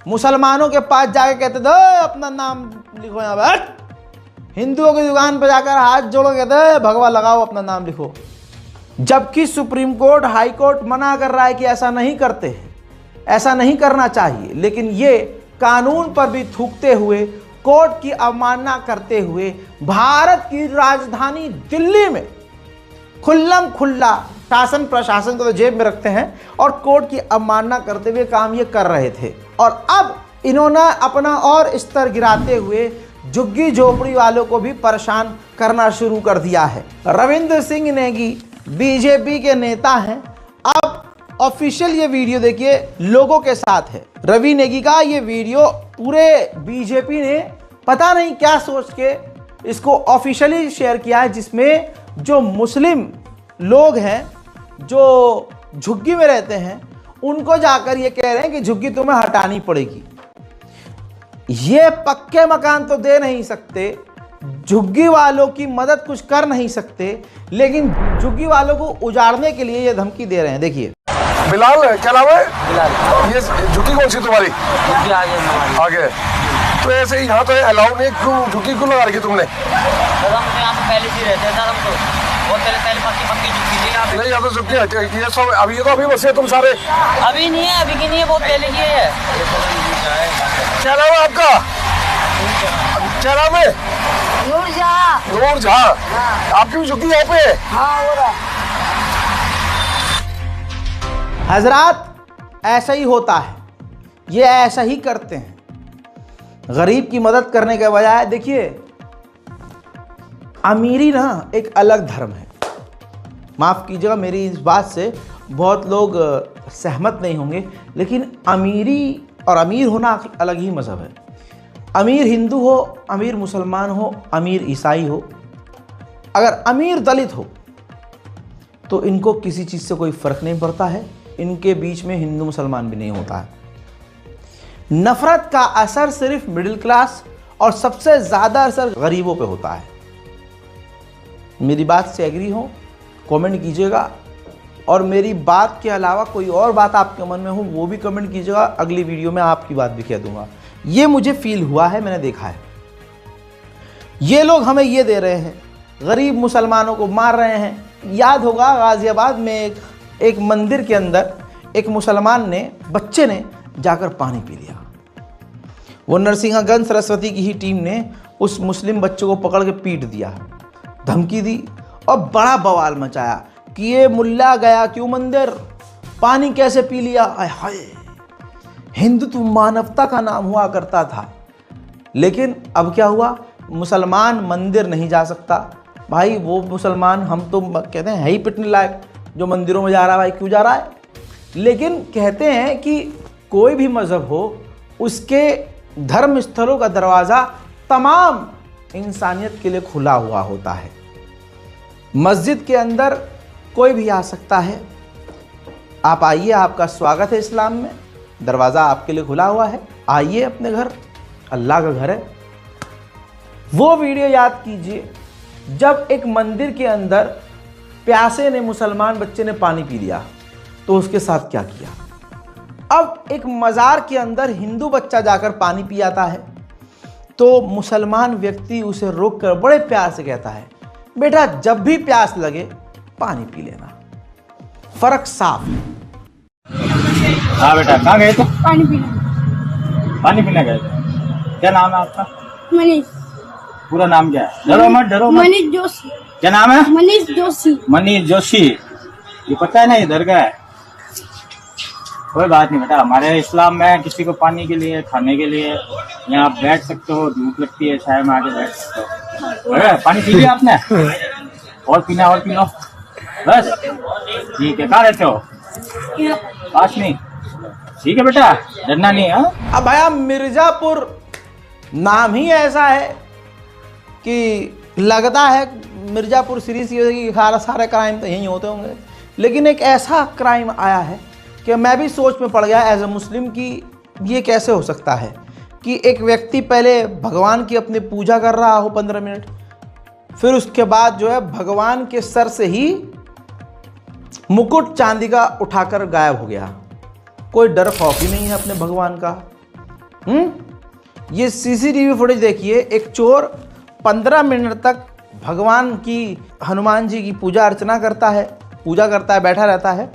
मुसलमानों के पास जाके कहते थे अपना नाम लिखो, यहाँ बैठ। हिंदुओं की दुकान पर जाकर हाथ जोड़ो, कहते भगवा लगाओ, अपना नाम लिखो। जबकि सुप्रीम कोर्ट, हाई कोर्ट मना कर रहा है कि ऐसा नहीं करते हैं, ऐसा नहीं करना चाहिए। लेकिन ये कानून पर भी थूकते हुए, कोर्ट की अवमानना करते हुए भारत की राजधानी दिल्ली में खुल्लम खुल्ला शासन प्रशासन को तो जेब में रखते हैं और कोर्ट की अवमानना करते हुए काम ये कर रहे थे। और अब इन्होंने अपना और स्तर गिराते हुए झुग्गी झोपड़ी वालों को भी परेशान करना शुरू कर दिया है। रविंद्र सिंह नेगी बीजेपी के नेता हैं। अब ऑफिशियल ये वीडियो देखिए, लोगों के साथ है रवि नेगी का ये वीडियो। पूरे बीजेपी ने पता नहीं क्या सोच के इसको ऑफिशियली शेयर किया है, जिसमें जो मुस्लिम लोग हैं जो झुग्गी में रहते हैं उनको जाकर ये कह रहे हैं कि झुग्गी तुम्हें हटानी पड़ेगी। ये पक्के मकान तो दे नहीं सकते, झुग्गी वालों की मदद कुछ कर नहीं सकते, लेकिन झुग्गी वालों को उजाड़ने के लिए ये धमकी दे रहे हैं। देखिए, बिलाल क्या नाम है? बिलाल। ये झुग्गी कौन सी तुम्हारी? आगे। तो ऐसे ही यहाँ तो अलाउ नहीं, क्यों झुग्गी क्यों लगा रखी तुमने? हम यहाँ पे पहले से रहते हैं सर, हम तो बहुत पहले पक्की झुग्गी थी यहाँ पे। नहीं, यहाँ तो झुग्गी है ये सब। अभी ये तो अभी बसे तुम सारे? अभी नहीं है, अभी की नहीं है, बहुत पहले की है। क्या नाम है आपका? क्या नाम है? नूर जहाँ। आपकी भी झुग्गी यहाँ पे? हाँ, हो रहा। हजरात, ऐसा ही होता है, ये ऐसा ही करते हैं। गरीब की मदद करने के बजाय, देखिए अमीरी ना एक अलग धर्म है। माफ़ कीजिएगा मेरी इस बात से बहुत लोग सहमत नहीं होंगे, लेकिन अमीरी और अमीर होना अलग ही मज़हब है। अमीर हिंदू हो, अमीर मुसलमान हो, अमीर ईसाई हो, अगर अमीर दलित हो तो इनको किसी चीज़ से कोई फ़र्क नहीं पड़ता है। इनके बीच में हिंदू मुसलमान भी नहीं होता है। नफ़रत का असर सिर्फ मिडिल क्लास और सबसे ज़्यादा असर गरीबों पे होता है। मेरी बात से एग्री हो, कमेंट कीजिएगा, और मेरी बात के अलावा कोई और बात आपके मन में हो वो भी कमेंट कीजिएगा। अगली वीडियो में आपकी बात भी कह दूंगा। ये मुझे फील हुआ है, मैंने देखा है। ये लोग हमें ये दे रहे हैं, गरीब मुसलमानों को मार रहे हैं। याद होगा गाज़ियाबाद में एक मंदिर के अंदर एक मुसलमान ने, बच्चे ने जाकर पानी पी लिया। वो नरसिंहगंज सरस्वती की ही टीम ने उस मुस्लिम बच्चे को पकड़ के पीट दिया, धमकी दी और बड़ा बवाल मचाया कि ये मुल्ला गया क्यों मंदिर, पानी कैसे पी लिया। हाय, हिंदुत्व मानवता का नाम हुआ करता था, लेकिन अब क्या हुआ, मुसलमान मंदिर नहीं जा सकता। भाई वो मुसलमान, हम तो कहते हैं है ही पिटने लायक, जो मंदिरों में जा रहा है भाई क्यों जा रहा है। लेकिन कहते हैं कि कोई भी मज़हब हो, उसके धर्म स्थलों का दरवाज़ा तमाम इंसानियत के लिए खुला हुआ होता है। मस्जिद के अंदर कोई भी आ सकता है। आप आइए, आपका स्वागत है इस्लाम में, दरवाज़ा आपके लिए खुला हुआ है। आइए अपने घर, अल्लाह का घर है। वो वीडियो याद कीजिए जब एक मंदिर के अंदर प्यासे ने, मुसलमान बच्चे ने पानी पी लिया तो उसके साथ क्या किया। अब एक मज़ार के अंदर हिंदू बच्चा जाकर पानी पी आता है तो मुसलमान व्यक्ति उसे रोककर बड़े प्यार से कहता है, बेटा जब भी प्यास लगे पानी पी लेना। फर्क साफ है। हाँ बेटा, कहाँ गए थे? पानी पीने। पानी पीने गए थे। क्या नाम है आपका? मनीष। पूरा नाम क्या है? डरो मत, डरो मत। मनीष जोशी। क्या नाम है? मनीष जोशी। मनीष जोशी। ये पता है ना ये दरगाह है? कोई बात नहीं बेटा, हमारे इस्लाम में किसी को पानी के लिए, खाने के लिए यहाँ आप बैठ सकते हो, धूप लगती है छाया में आके बैठ सकते हो। अरे पानी पी लिया आपने? और पीना, और पी लो बस। ठीक है, कहाँ रहते हो? पास में? ठीक है बेटा, डरना नहीं है। अब भैया मिर्जापुर नाम ही ऐसा है कि लगता है मिर्जापुर सीरीज की सारे क्राइम तो यहीं होते होंगे, लेकिन एक ऐसा क्राइम आया है कि मैं भी सोच में पड़ गया एज ए मुस्लिम कि ये कैसे हो सकता है कि एक व्यक्ति पहले भगवान की अपनी पूजा कर रहा हो 15 मिनट, फिर उसके बाद जो है भगवान के सर से ही मुकुट चांदी का उठाकर गायब हो गया। कोई डर खौफ ही नहीं है अपने भगवान का। ये सीसीटीवी फुटेज देखिए, एक चोर 15 मिनट तक भगवान की, हनुमान जी की पूजा अर्चना करता है, बैठा रहता है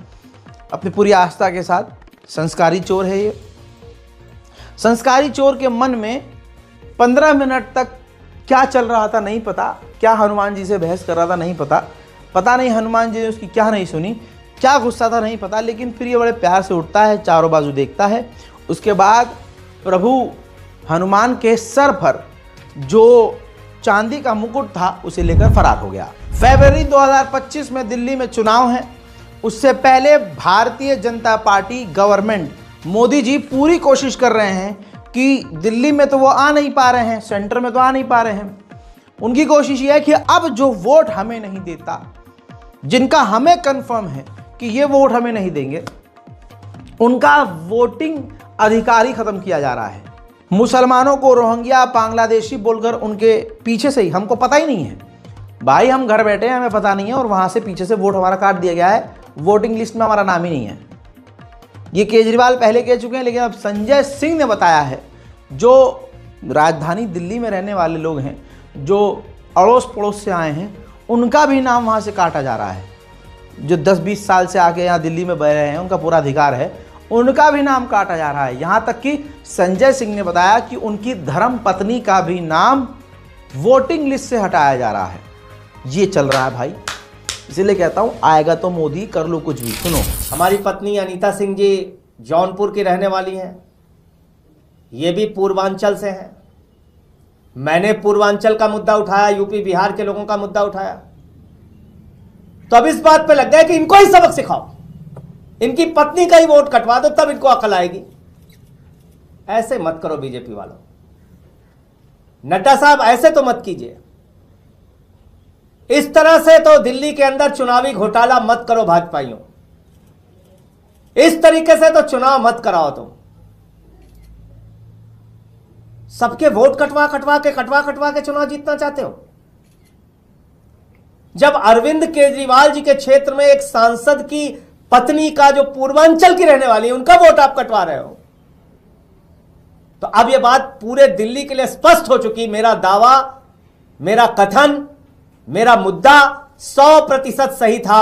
अपनी पूरी आस्था के साथ। संस्कारी चोर है ये। संस्कारी चोर के मन में 15 मिनट तक क्या चल रहा था नहीं पता, क्या हनुमान जी से बहस कर रहा था नहीं पता नहीं हनुमान जी ने उसकी क्या नहीं सुनी, क्या गुस्सा था नहीं पता, लेकिन फिर ये बड़े प्यार से उठता है, चारों बाजू देखता है। उसके बाद प्रभु हनुमान के सर पर जो चांदी का मुकुट था उसे लेकर फरार हो गया। फरवरी 2025 में दिल्ली में चुनाव है। उससे पहले भारतीय जनता पार्टी गवर्नमेंट, मोदी जी पूरी कोशिश कर रहे हैं कि दिल्ली में तो वो आ नहीं पा रहे हैं, सेंटर में तो आ नहीं पा रहे हैं। उनकी कोशिश ये है कि अब जो वोट हमें नहीं देता, जिनका हमें कंफर्म है कि ये वोट हमें नहीं देंगे, उनका वोटिंग अधिकार ही खत्म किया जा रहा है। मुसलमानों को रोहिंग्या, बांग्लादेशी बोलकर उनके पीछे से ही, हमको पता ही नहीं है भाई, हम घर बैठे हैं, हमें पता नहीं है, और वहां से पीछे से वोट हमारा काट दिया गया है, वोटिंग लिस्ट में हमारा नाम ही नहीं है। ये केजरीवाल पहले कह चुके हैं, लेकिन अब संजय सिंह ने बताया है, जो राजधानी दिल्ली में रहने वाले लोग हैं, जो अड़ोस पड़ोस से आए हैं, उनका भी नाम वहाँ से काटा जा रहा है। जो 10-20 साल से आके यहाँ दिल्ली में बह रहे हैं, उनका पूरा अधिकार है, उनका भी नाम काटा जा रहा है। यहाँ तक कि संजय सिंह ने बताया कि उनकी धर्म पत्नी का भी नाम वोटिंग लिस्ट से हटाया जा रहा है। ये चल रहा है भाई, इसीलिए कहता हूँ आएगा तो मोदी, कर लो कुछ भी। सुनो, हमारी पत्नी अनीता सिंह जी जौनपुर की रहने वाली हैं, ये भी पूर्वांचल से हैं। मैंने पूर्वांचल का मुद्दा उठाया, यूपी बिहार के लोगों का मुद्दा उठाया, तो अब इस बात पे लग गया कि इनको ही सबक सिखाओ, इनकी पत्नी का ही वोट कटवा दो, तब इनको अकल आएगी। ऐसे मत करो बीजेपी वालों, नड्डा साहब ऐसे तो मत कीजिए। इस तरह से तो दिल्ली के अंदर चुनावी घोटाला मत करो भाजपाइयों, इस तरीके से तो चुनाव मत कराओ तुम। सबके वोट कटवा कटवा के चुनाव जीतना चाहते हो। जब अरविंद केजरीवाल जी के क्षेत्र में एक सांसद की पत्नी का, जो पूर्वांचल की रहने वाली है, उनका वोट आप कटवा रहे हो, तो अब यह बात पूरे दिल्ली के लिए स्पष्ट हो चुकी। मेरा दावा, मेरा कथन, मेरा मुद्दा 100% सही था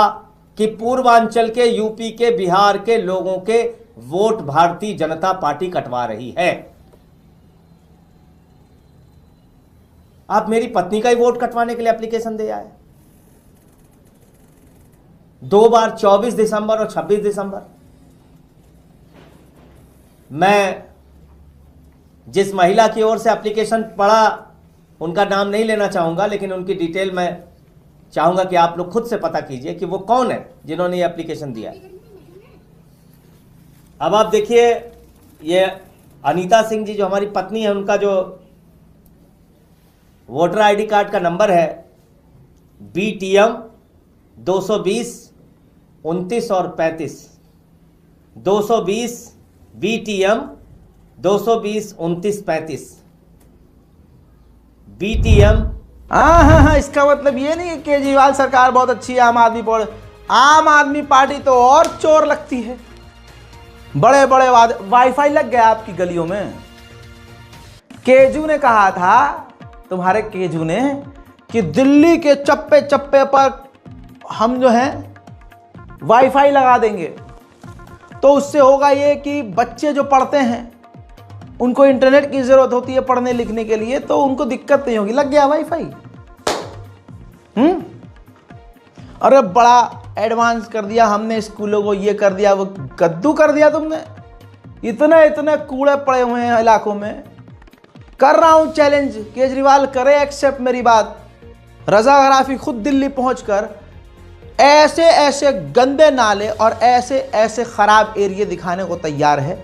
कि पूर्वांचल के, यूपी के, बिहार के लोगों के वोट भारतीय जनता पार्टी कटवा रही है। आप मेरी पत्नी का ही वोट कटवाने के लिए एप्लीकेशन दे आए, 2 बार, 24 दिसंबर और 26 दिसंबर। मैं जिस महिला की ओर से एप्लीकेशन पढ़ा, उनका नाम नहीं लेना चाहूंगा, लेकिन उनकी डिटेल मैं चाहूंगा कि आप लोग खुद से पता कीजिए कि वो कौन है जिन्होंने ये एप्लीकेशन दिया है। अब आप देखिए, ये अनीता सिंह जी जो हमारी पत्नी है, उनका जो वोटर आईडी कार्ड का नंबर है BTM 220 29 और 35, 220 BTM 220 29 35 BTM। हाँ, इसका मतलब ये नहीं कि केजरीवाल सरकार बहुत अच्छी है, आम आदमी पार्टी तो और चोर लगती है। बड़े बड़े वाईफाई लग गया आपकी गलियों में। केजू ने कहा था, तुम्हारे केजू ने, कि दिल्ली के चप्पे चप्पे पर हम जो है वाईफाई लगा देंगे, तो उससे होगा ये कि बच्चे जो पढ़ते हैं उनको इंटरनेट की जरूरत होती है पढ़ने लिखने के लिए, तो उनको दिक्कत नहीं होगी। लग गया वाईफाई। अरे बड़ा एडवांस कर दिया हमने स्कूलों को, ये कर दिया, वो कद्दू कर दिया तुमने। इतने इतने कूड़े पड़े हुए हैं इलाकों में। कर रहा हूं चैलेंज, केजरीवाल करे एक्सेप्ट मेरी बात। रजा गराफी खुद दिल्ली पहुंचकर ऐसे ऐसे गंदे नाले और ऐसे ऐसे खराब एरिया दिखाने को तैयार है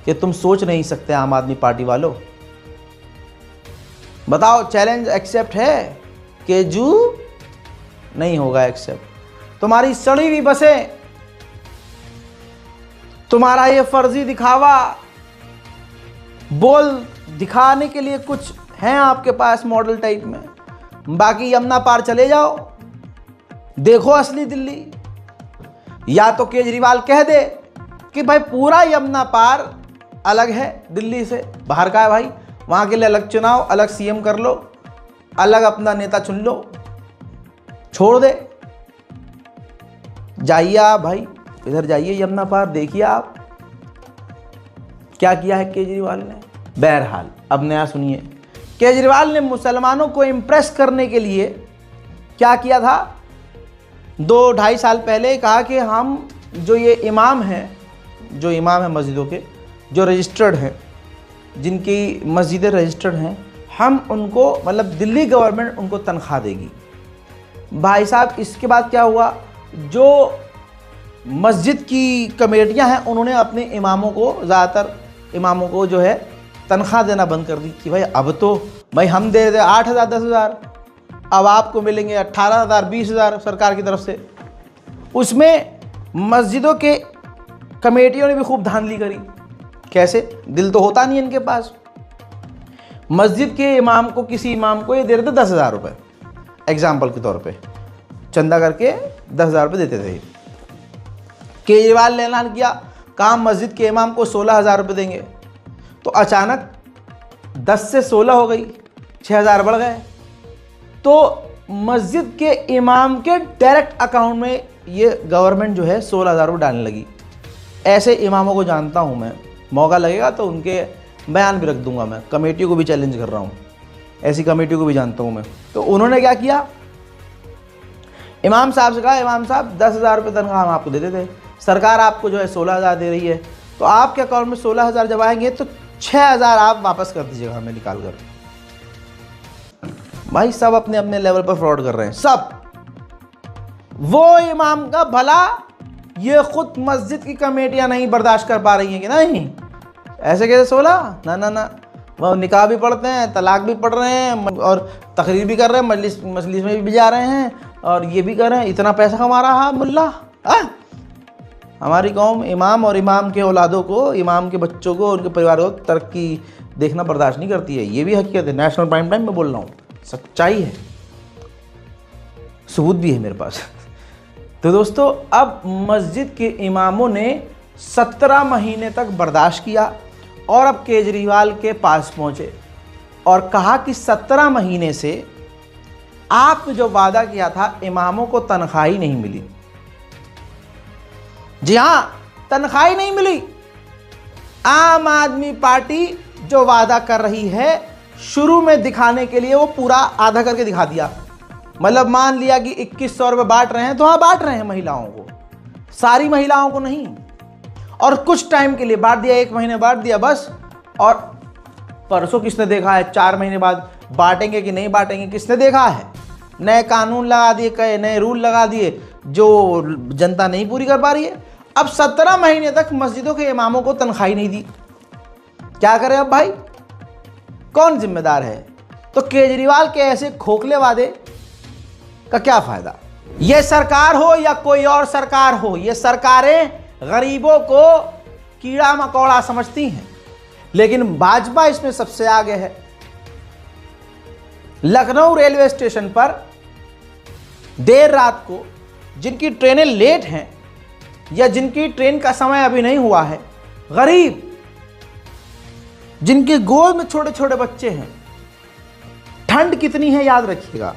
कि तुम सोच नहीं सकते। आम आदमी पार्टी वालों, बताओ चैलेंज एक्सेप्ट है? केजू नहीं होगा एक्सेप्ट। तुम्हारी सड़ी हुई बसें, तुम्हारा ये फर्जी दिखावा, बोल दिखाने के लिए कुछ हैं आपके पास मॉडल टाइप में, बाकी यमुना पार चले जाओ, देखो असली दिल्ली। या तो केजरीवाल कह दे कि भाई पूरा यमुना पार अलग है दिल्ली से, बाहर का है भाई, वहां के लिए अलग चुनाव, अलग सीएम कर लो, अलग अपना नेता चुन लो, छोड़ दे। जाइए आप भाई, इधर जाइए यमुना पार, देखिए आप क्या किया है केजरीवाल ने। बहरहाल अब नया सुनिए, केजरीवाल ने मुसलमानों को इम्प्रेस करने के लिए क्या किया था? 2-2.5 साल पहले कहा कि हम जो ये इमाम है मस्जिदों के, जो रजिस्टर्ड हैं, जिनकी मस्जिदें रजिस्टर्ड हैं, हम उनको, मतलब दिल्ली गवर्नमेंट उनको तनख्वाह देगी। भाई साहब, इसके बाद क्या हुआ? जो मस्जिद की कमेटियां हैं उन्होंने अपने इमामों को, ज़्यादातर इमामों को जो है तनख्वाह देना बंद कर दी कि भाई अब तो भाई हम दे रहे 8,000 10,000, अब आपको मिलेंगे 18,000 20,000 सरकार की तरफ से। उसमें मस्जिदों के कमेटियों ने भी खूब धांधली करी। कैसे? दिल तो होता नहीं इनके पास। मस्जिद के इमाम को, किसी इमाम को ये दे रहे थे 10,000 रुपये, एग्जाम्पल के तौर पे चंदा करके 10,000 रुपये देते थे। केजरीवाल ने ऐलान किया, कहा मस्जिद के इमाम को 16,000 रुपये देंगे, तो अचानक 10 से 16 हो गई, 6,000 बढ़ गए। तो मस्जिद के इमाम के डायरेक्ट अकाउंट में ये गवर्नमेंट जो है 16,000 रुपये डालने लगी। ऐसे इमामों को जानता हूँ मैं, मौका लगेगा तो उनके बयान भी रख दूंगा मैं, कमेटी को भी चैलेंज कर रहा हूँ, ऐसी कमेटी को भी जानता हूँ मैं। तो उन्होंने क्या किया, इमाम साहब से कहा, इमाम साहब 10,000 रुपये तनख्वाह हम आपको देते थे, सरकार आपको जो है 16,000 दे रही है, तो आपके अकाउंट में 16,000 जब आएंगे तो 6,000 आप वापस कर दीजिएगा हमें निकाल कर। भाई सब अपने अपने लेवल पर फ्रॉड कर रहे हैं सब। वो इमाम का भला ये खुद मस्जिद की कमेटियां नहीं बर्दाश्त कर पा रही हैं कि नहीं, ऐसे कैसे 16? ना ना ना, वो निकाह भी पढ़ते हैं, तलाक भी पढ़ रहे हैं और तकरीर भी कर रहे हैं, मजलिस में भी जा रहे हैं और ये भी कर रहे हैं, इतना पैसा कमा रहा है मुल्ला। हमारी कौम इमाम और इमाम के औलादों को, इमाम के बच्चों को, उनके परिवारों को तरक्की देखना बर्दाश्त नहीं करती है। ये भी हकीकत है, नेशनल प्राइम टाइम में बोल रहा हूँ, सच्चाई है, सबूत भी है मेरे पास। तो दोस्तों, अब मस्जिद के इमामों ने 17 महीने तक बर्दाश्त किया और अब केजरीवाल के पास पहुंचे और कहा कि 17 महीने से आपने जो वादा किया था, इमामों को तनख्वाह ही नहीं मिली। जी हां, तनख्वाह ही नहीं मिली। आम आदमी पार्टी जो वादा कर रही है, शुरू में दिखाने के लिए वो पूरा आधा करके दिखा दिया। मतलब मान लिया कि 2100 रुपये बांट रहे हैं, तो हाँ बांट रहे हैं महिलाओं को, सारी महिलाओं को नहीं, और कुछ टाइम के लिए बांट दिया, 1 महीने बांट दिया बस। और परसों किसने देखा है 4 महीने बाद बांटेंगे कि नहीं बांटेंगे, किसने देखा है? नए कानून लगा दिए, कई नए रूल लगा दिए जो जनता नहीं पूरी कर पा रही है। अब 17 महीने तक मस्जिदों के इमामों को तनख्वाही नहीं दी। क्या करें अब भाई, कौन जिम्मेदार है? तो केजरीवाल के ऐसे खोखले वादे का क्या फायदा? ये सरकार हो या कोई और सरकार हो, ये सरकारें गरीबों को कीड़ा मकोड़ा समझती हैं, लेकिन भाजपा इसमें सबसे आगे है। लखनऊ रेलवे स्टेशन पर देर रात को जिनकी ट्रेनें लेट हैं या जिनकी ट्रेन का समय अभी नहीं हुआ है, गरीब जिनके गोद में छोटे छोटे बच्चे हैं, ठंड कितनी है याद रखिएगा,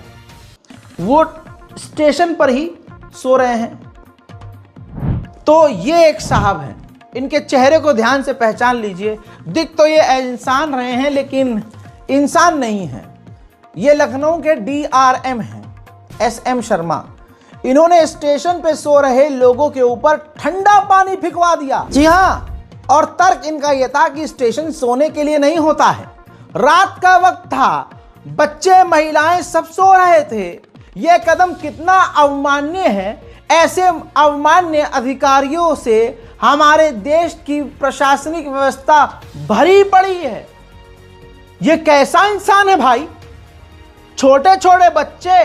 वो स्टेशन पर ही सो रहे हैं। तो ये एक साहब हैं, इनके चेहरे को ध्यान से पहचान लीजिए। दिख तो ये इंसान रहे हैं लेकिन इंसान नहीं है। ये लखनऊ के DRM हैं, SM शर्मा। इन्होंने स्टेशन पे सो रहे लोगों के ऊपर ठंडा पानी फिकवा दिया। जी हाँ, और तर्क इनका यह था कि स्टेशन सोने के लिए नहीं होता है, रात का वक्त था, बच्चे महिलाएं सब सो रहे थे। यह कदम कितना अवमाननीय है। ऐसे अवमाननीय अधिकारियों से हमारे देश की प्रशासनिक व्यवस्था भरी पड़ी है। यह कैसा इंसान है भाई? छोटे छोटे बच्चे,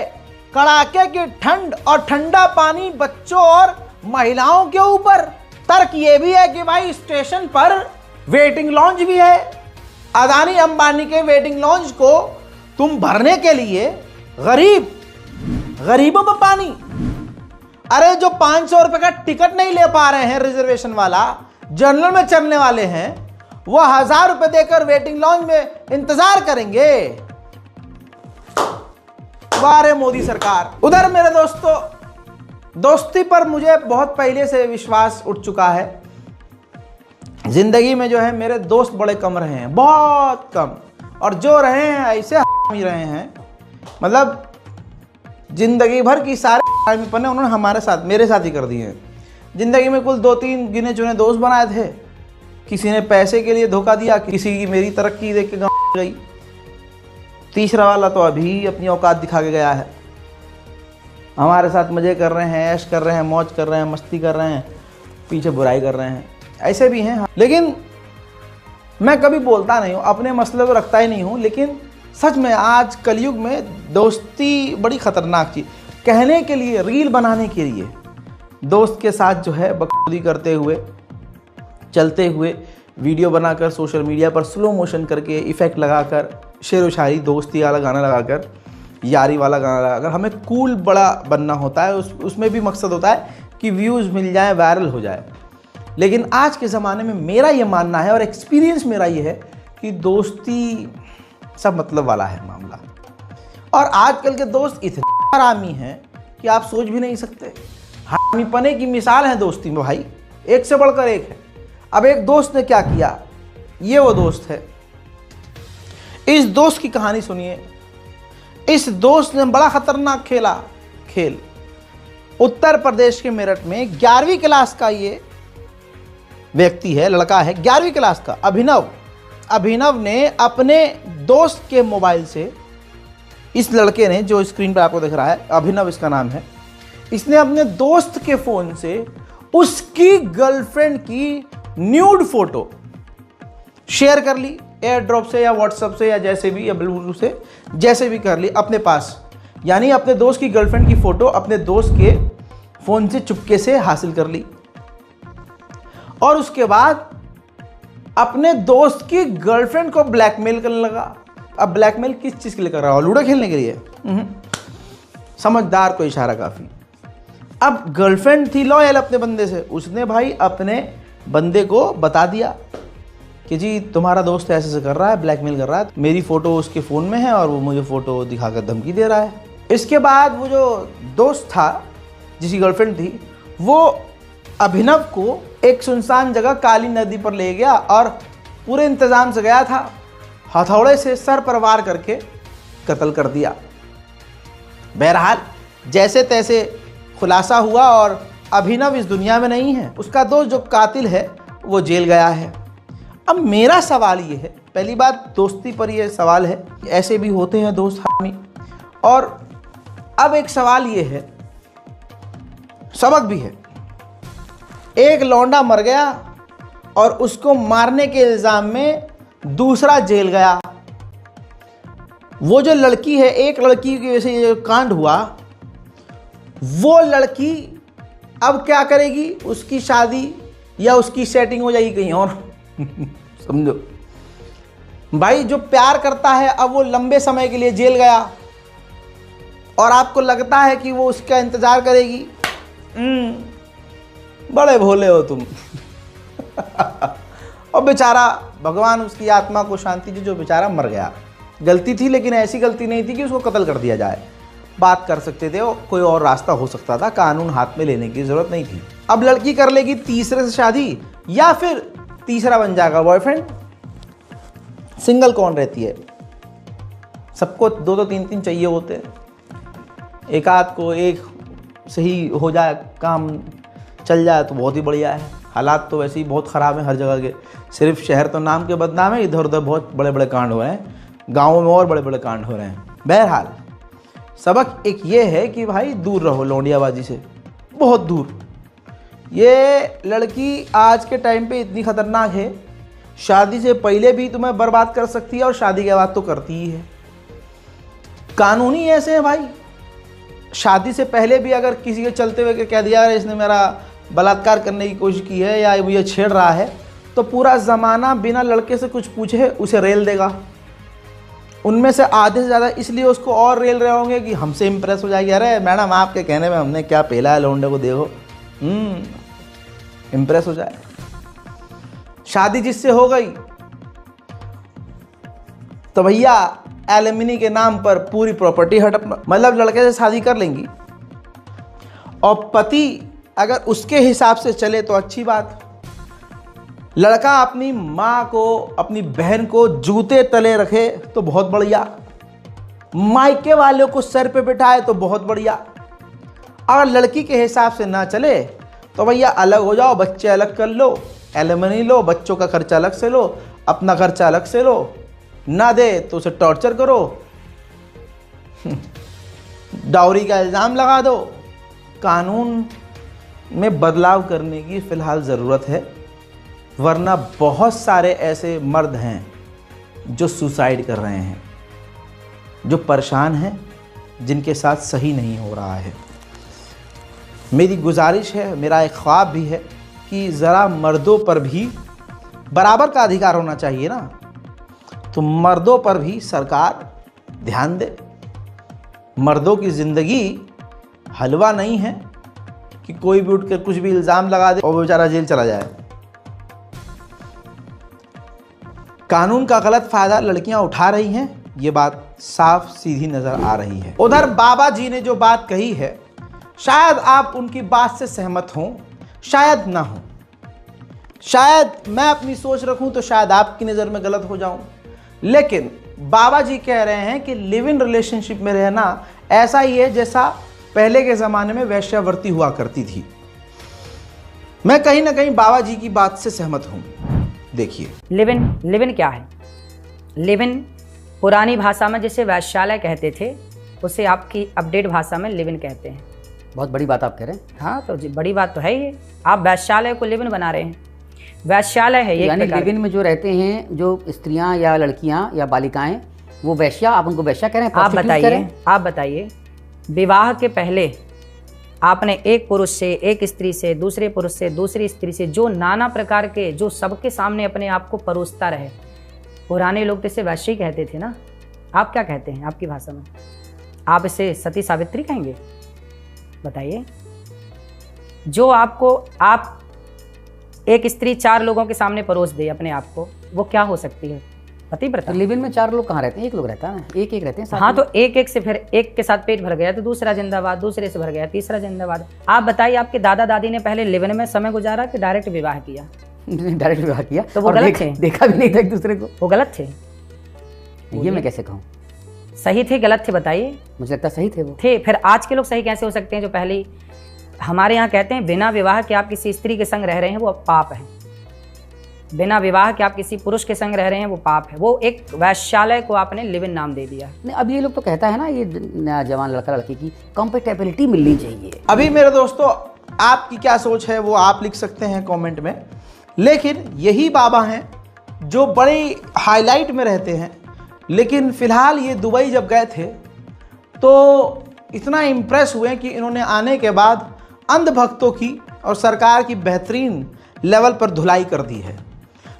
कड़ाके की ठंड और ठंडा पानी बच्चों और महिलाओं के ऊपर। तर्क यह भी है कि भाई स्टेशन पर वेटिंग लॉन्ज भी है। अदानी अंबानी के वेटिंग लॉन्ज को तुम भरने के लिए गरीबों पर पानी। अरे जो 500 रुपए का टिकट नहीं ले पा रहे हैं रिजर्वेशन वाला, जनरल में चलने वाले हैं, वो 1000 रुपए देकर वेटिंग लॉन्ज में इंतजार करेंगे। वाह मोदी सरकार। उधर मेरे दोस्तों, दोस्ती पर मुझे बहुत पहले से विश्वास उठ चुका है। जिंदगी में जो है मेरे दोस्त बड़े कम रहे हैं, बहुत कम, और जो रहे हैं ऐसे ही रहे हैं। मतलब जिंदगी भर की सारे पन्ने उन्होंने हमारे साथ, मेरे साथ ही कर दिए हैं। जिंदगी में कुल 2-3 गिने चुने दोस्त बनाए थे। किसी ने पैसे के लिए धोखा दिया, किसी की मेरी तरक्की देख के गई, तीसरा वाला तो अभी अपनी औकात दिखा के गया है। हमारे साथ मज़े कर रहे हैं, ऐश कर रहे हैं, मौज कर रहे हैं, मस्ती कर रहे हैं, पीछे बुराई कर रहे हैं, ऐसे भी हैं। लेकिन मैं कभी बोलता नहीं हूँ, अपने मसले तो रखता ही नहीं हूँ। लेकिन सच में आज कलयुग में दोस्ती बड़ी ख़तरनाक चीज़। कहने के लिए, रील बनाने के लिए दोस्त के साथ जो है बकवादी करते हुए, चलते हुए वीडियो बनाकर सोशल मीडिया पर स्लो मोशन करके इफ़ेक्ट लगाकर, शेर व शायरी, दोस्ती वाला गाना लगाकर, यारी वाला गाना लगाकर हमें कूल बड़ा बनना होता है। उसमें भी मकसद होता है कि व्यूज़ मिल जाए, वायरल हो जाए। लेकिन आज के ज़माने में मेरा ये मानना है और एक्सपीरियंस मेरा ये है कि दोस्ती सब मतलब वाला है मामला। और आजकल के दोस्त इतने हरामी हैं कि आप सोच भी नहीं सकते। हरामीपने की मिसाल है दोस्ती में भाई, एक से बढ़कर एक है। अब एक दोस्त ने क्या किया, ये वो दोस्त है। इस दोस्त की कहानी सुनिए। इस दोस्त ने बड़ा खतरनाक खेल। उत्तर प्रदेश के मेरठ में 11वीं क्लास का ये व्यक्ति है, लड़का है, 11वीं क्लास का अभिनव ने अपने दोस्त के मोबाइल से, इस लड़के ने जो स्क्रीन पर आपको दिख रहा है, अभिनव इसका नाम है, इसने अपने दोस्त के फ़ोन से उसकी गर्लफ्रेंड की न्यूड फोटो शेयर कर ली, एयर ड्रॉप से या व्हाट्सएप से या जैसे भी, या ब्लूटूथ से जैसे भी कर ली अपने पास। यानी अपने दोस्त की गर्लफ्रेंड की फ़ोटो अपने दोस्त के फ़ोन से चुपके से हासिल कर ली। और उसके बाद अपने दोस्त की गर्लफ्रेंड को ब्लैकमेल करने लगा। अब ब्लैकमेल किस चीज़ के लिए कर रहा हो? लूडो खेलने के लिए? समझदार को इशारा काफ़ी। अब गर्लफ्रेंड थी लॉयल अपने बंदे से, उसने भाई अपने बंदे को बता दिया कि जी तुम्हारा दोस्त ऐसे कर रहा है, ब्लैकमेल कर रहा है, मेरी फ़ोटो उसके फ़ोन में है और वो मुझे फ़ोटो दिखाकर धमकी दे रहा है। इसके बाद वो जो दोस्त था, जिसकी गर्लफ्रेंड थी, वो अभिनव को एक सुनसान जगह काली नदी पर ले गया और पूरे इंतज़ाम से गया था, हथौड़े से सर पर वार करके कत्ल कर दिया। बहरहाल जैसे तैसे खुलासा हुआ और अभिनव इस दुनिया में नहीं है। उसका दोस्त जो कातिल है वो जेल गया है। अब मेरा सवाल ये है, पहली बात दोस्ती पर ये सवाल है, ऐसे भी होते हैं दोस्त हरामी। और अब एक सवाल ये है, सबक भी है। एक लौंडा मर गया और उसको मारने के इल्ज़ाम में दूसरा जेल गया। वो जो लड़की है, एक लड़की की वजह से ये कांड हुआ, वो लड़की अब क्या करेगी? उसकी शादी या उसकी सेटिंग हो जाएगी कहीं और। समझो भाई, जो प्यार करता है अब वो लंबे समय के लिए जेल गया और आपको लगता है कि वो उसका इंतजार करेगी। बड़े भोले हो तुम। और बेचारा, भगवान उसकी आत्मा को शांति दे, जो बेचारा मर गया। गलती थी, लेकिन ऐसी गलती नहीं थी कि उसको कत्ल कर दिया जाए। बात कर सकते थे, कोई और रास्ता हो सकता था, कानून हाथ में लेने की जरूरत नहीं थी। अब लड़की कर लेगी तीसरे से शादी, या फिर तीसरा बन जाएगा बॉयफ्रेंड। सिंगल कौन रहती है? सबको दो दो तीन तीन चाहिए होते हैं। एक आध को एक सही हो जाए, काम चल जाए तो बहुत ही बढ़िया है। हालात तो वैसे ही बहुत ख़राब हैं हर जगह के। सिर्फ शहर तो नाम के बदनाम है, इधर उधर बहुत बड़े बड़े कांड हो रहे हैं, गाँवों में और बड़े बड़े कांड हो रहे हैं। बहरहाल सबक एक ये है कि भाई दूर रहो लौंडियाबाजी से, बहुत दूर। ये लड़की आज के टाइम पे इतनी ख़तरनाक है, शादी से पहले भी तुम्हें बर्बाद कर सकती है और शादी के बाद तो करती ही है। कानूनी ऐसे है भाई, शादी से पहले भी अगर किसी के चलते हुए कह दिया अरे इसने मेरा बलात्कार करने की कोशिश की है या मुझे छेड़ रहा है, तो पूरा ज़माना बिना लड़के से कुछ पूछे उसे रेल देगा। उनमें से आधे से ज़्यादा इसलिए उसको और रेल रहे होंगे कि हमसे इम्प्रेस हो जाएगी, अरे मैडम आपके कहने में हमने क्या पेला है लौंडे को, देखो इम्प्रेस हो जाए। शादी जिससे हो गई तो भैया एलिमनी के नाम पर पूरी प्रॉपर्टी हड़प, मतलब लड़के से शादी कर लेंगी और पति अगर उसके हिसाब से चले तो अच्छी बात। लड़का अपनी माँ को, अपनी बहन को जूते तले रखे तो बहुत बढ़िया, मायके वालों को सर पे बिठाए तो बहुत बढ़िया। अगर लड़की के हिसाब से ना चले तो भैया अलग हो जाओ, बच्चे अलग कर लो, एलिमनी लो, बच्चों का खर्चा अलग से लो, अपना खर्चा अलग से लो, ना दे तो उसे टॉर्चर करो, डाउरी का इल्ज़ाम लगा दो। कानून में बदलाव करने की फ़िलहाल ज़रूरत है, वरना बहुत सारे ऐसे मर्द हैं जो सुसाइड कर रहे हैं, जो परेशान हैं, जिनके साथ सही नहीं हो रहा है। मेरी गुजारिश है, मेरा एक ख्वाब भी है कि ज़रा मर्दों पर भी बराबर का अधिकार होना चाहिए ना, तो मर्दों पर भी सरकार ध्यान दे। मर्दों की ज़िंदगी हलवा नहीं है कि कोई भी उठकर कुछ भी इल्ज़ाम लगा दे और वो बेचारा जेल चला जाए। कानून का गलत फ़ायदा लड़कियां उठा रही हैं, ये बात साफ सीधी नज़र आ रही है। उधर बाबा जी ने जो बात कही है, शायद आप उनकी बात से सहमत हों, शायद ना हो, शायद मैं अपनी सोच रखूं तो शायद आपकी नज़र में गलत हो जाऊं, लेकिन बाबा जी कह रहे हैं कि लिव इन रिलेशनशिप में रहना ऐसा ही है जैसा पहले के ज़माने में वैश्यावृत्ति हुआ करती थी। मैं कहीं ना कहीं बाबा जी की बात से सहमत हूं। देखिए, लिव इन क्या है? लिव इन पुरानी भाषा में जिसे वैश्यालय कहते थे, उसे आपकी अपडेट भाषा में लिव इन कहते हैं। बहुत बड़ी बात आप कह रहे हैं। हाँ, तो बड़ी बात तो है ही। आप वैश्यालय को लिव इन बना रहे हैं। वैश्यालय है, यानी लिव इन में जो रहते हैं, जो स्त्रियां या लड़कियां या बालिकाएं, वो वैश्या, आप उनको वैश्या कह रहे हैं? आप बताइए, विवाह के पहले आपने एक पुरुष से, एक स्त्री से, दूसरे पुरुष से, दूसरी स्त्री से, जो नाना प्रकार के, जो सबके सामने अपने आप को परोसता रहे, पुराने लोग तो इसे वैश्य ही कहते थे ना। आप क्या कहते हैं आपकी भाषा में? आप इसे सती सावित्री कहेंगे? बताइए। जो आपको, आप एक स्त्री 4 लोगों के सामने परोस दे अपने आप को, वो क्या हो सकती है? पतिव्रता। लिव इन में 4 लोग कहाँ रहते हैं? एक लोग रहता है ना, एक रहते हैं। हाँ, तो एक से, फिर एक के साथ पेट भर गया तो दूसरा जिंदाबाद, दूसरे से भर गया तीसरा जिंदाबाद। आप बताइए, आपके दादा दादी ने पहले लिव इन में समय गुजारा कि डायरेक्ट विवाह किया? डायरेक्ट विवाह किया। तो वो गलत थे? देखा भी नहीं था एक दूसरे को। वो गलत थे? ये मैं कैसे कहूँ? सही थे, गलत थे? बताइए। मुझे लगता सही थे वो। थे। फिर आज के लोग सही कैसे हो सकते हैं? जो पहले हमारे यहाँ कहते हैं बिना विवाह के आप किसी स्त्री के संग रह रहे हैं वो पाप है। बिना विवाह के आप किसी पुरुष के संग रह रहे हैं वो पाप है। वो एक वैश्यालय को आपने लिव इन नाम दे दिया। नहीं, अब ये लोग तो कहता है ना, ये जवान लड़का लड़की की कंपेटेबिलिटी मिलनी चाहिए। अभी मेरे दोस्तों, आपकी क्या सोच है वो आप लिख सकते हैं कमेंट में, लेकिन यही बाबा हैं जो बड़ी हाईलाइट में रहते हैं। लेकिन फ़िलहाल ये दुबई जब गए थे तो इतना इम्प्रेस हुए कि इन्होंने आने के बाद अंधभक्तों की और सरकार की बेहतरीन लेवल पर धुलाई कर दी है।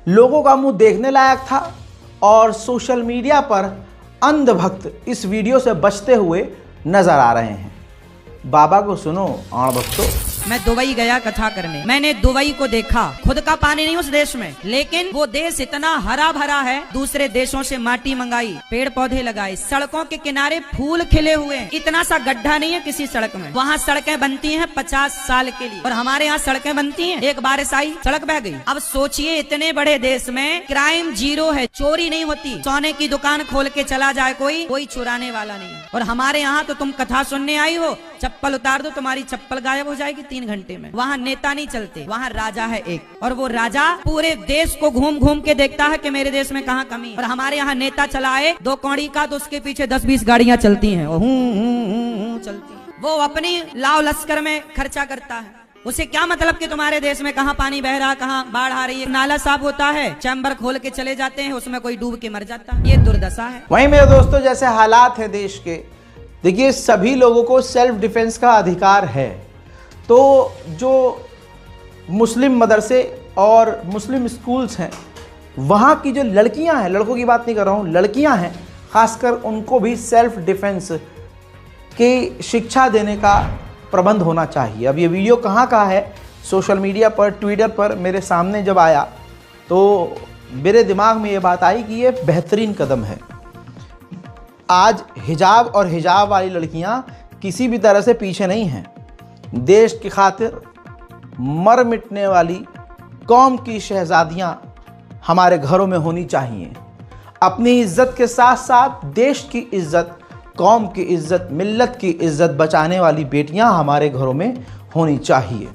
लोगों का मुंह देखने लायक था और सोशल मीडिया पर अंधभक्त इस वीडियो से बचते हुए नजर आ रहे हैं। बाबा को सुनो आण भक्तों। मैं दुबई गया कथा करने, मैंने दुबई को देखा। खुद का पानी नहीं उस देश में, लेकिन वो देश इतना हरा भरा है। दूसरे देशों से माटी मंगाई, पेड़ पौधे लगाए, सड़कों के किनारे फूल खिले हुए हैं। इतना सा गड्ढा नहीं है किसी सड़क में। वहाँ सड़कें बनती हैं 50 साल के लिए, और हमारे यहाँ सड़कें बनती हैं, एक बारिश आई सड़क बह गई। अब सोचिए इतने बड़े देश में क्राइम जीरो है, चोरी नहीं होती। सोने की दुकान खोल के चला जाए कोई चुराने वाला नहीं है। और हमारे यहाँ तो तुम कथा सुनने आई हो, चप्पल उतार दो तुम्हारी चप्पल गायब हो जाएगी 3 घंटे में। वहाँ नेता नहीं चलते, वहाँ राजा है एक, और वो राजा पूरे देश को घूम घूम के देखता है कि मेरे देश में कहाँ कमी है। और हमारे यहाँ नेता चलाए 2 कौड़ी का तो उसके पीछे 10-20 गाड़ियां चलती हैं, चलती हैं। वो अपनी लाव लश्कर में खर्चा करता है। उसे क्या मतलब कि तुम्हारे देश में कहाँ पानी बह रहा, कहाँ बाढ़ आ रही है। नाला साफ होता है, चैम्बर खोल के चले जाते हैं, उसमें कोई डूब के मर जाता है। ये दुर्दशा है। वहीं मेरे दोस्तों जैसे हालात है देश के, देखिए सभी लोगों को सेल्फ डिफेंस का अधिकार है। तो जो मुस्लिम मदरसे और मुस्लिम स्कूल्स हैं, वहाँ की जो लड़कियाँ हैं, लड़कों की बात नहीं कर रहा हूँ, लड़कियाँ हैं खासकर, उनको भी सेल्फ डिफेंस की शिक्षा देने का प्रबंध होना चाहिए। अब ये वीडियो कहाँ का है, सोशल मीडिया पर, ट्विटर पर मेरे सामने जब आया तो मेरे दिमाग में ये बात आई कि ये बेहतरीन कदम है। आज हिजाब और हिजाब वाली लड़कियां किसी भी तरह से पीछे नहीं हैं। देश की खातिर मर मिटने वाली कौम की शहजादियां हमारे घरों में होनी चाहिए। अपनी इज्जत के साथ साथ देश की इज्जत, कौम की इज्जत, मिल्लत की इज्जत बचाने वाली बेटियां हमारे घरों में होनी चाहिए।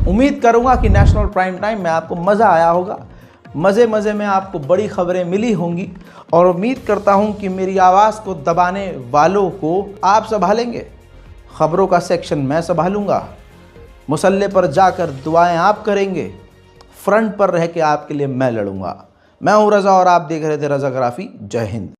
उम्मीद करूंगा कि नेशनल प्राइम टाइम में आपको मज़ा आया होगा, मज़े में आपको बड़ी खबरें मिली होंगी, और उम्मीद करता हूं कि मेरी आवाज़ को दबाने वालों को आप संभालेंगे। खबरों का सेक्शन मैं संभालूंगा, मुसल्ले पर जाकर दुआएं आप करेंगे, फ्रंट पर रह के आपके लिए मैं लड़ूंगा। मैं हूं रज़ा और आप देख रहे थे रज़ाग्राफी। जय हिंद।